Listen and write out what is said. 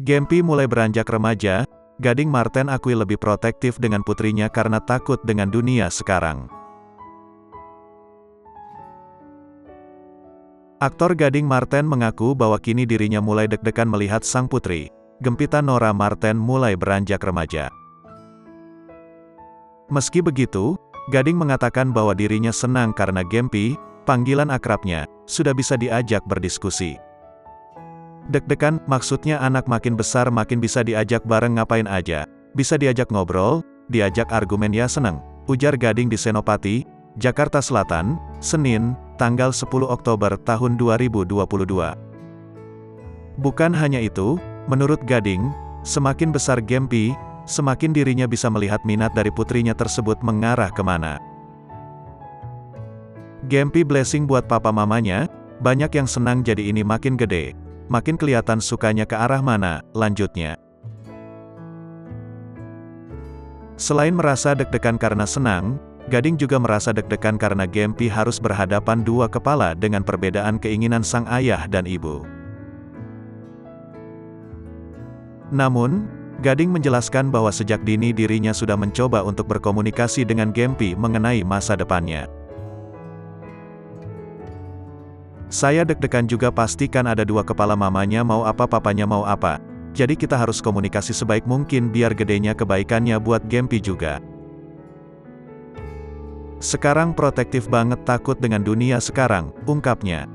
Gempi mulai beranjak remaja, Gading Marten akui lebih protektif dengan putrinya karena takut dengan dunia sekarang. Aktor Gading Marten mengaku bahwa kini dirinya mulai deg-degan melihat sang putri, Gempita Nora Marten mulai beranjak remaja. Meski begitu, Gading mengatakan bahwa dirinya senang karena Gempi, panggilan akrabnya, sudah bisa diajak berdiskusi. Deg-degan, maksudnya anak makin besar makin bisa diajak bareng ngapain aja. Bisa diajak ngobrol, diajak argumen ya seneng, ujar Gading di Senopati, Jakarta Selatan, Senin, tanggal 10 Oktober tahun 2022. Bukan hanya itu, menurut Gading, semakin besar Gempi, semakin dirinya bisa melihat minat dari putrinya tersebut mengarah kemana. Gempi blessing buat papa mamanya, banyak yang senang jadi ini makin gede. Makin kelihatan sukanya ke arah mana, lanjutnya. Selain merasa deg-degan karena senang, Gading juga merasa deg-degan karena Gempi harus berhadapan dua kepala dengan perbedaan keinginan sang ayah dan ibu. Namun, Gading menjelaskan bahwa sejak dini dirinya sudah mencoba untuk berkomunikasi dengan Gempi mengenai masa depannya. Saya deg-degan juga pastikan ada dua kepala mamanya mau apa papanya mau apa. Jadi kita harus komunikasi sebaik mungkin biar gedenya kebaikannya buat Gempi juga. Sekarang protektif banget takut dengan dunia sekarang, ungkapnya.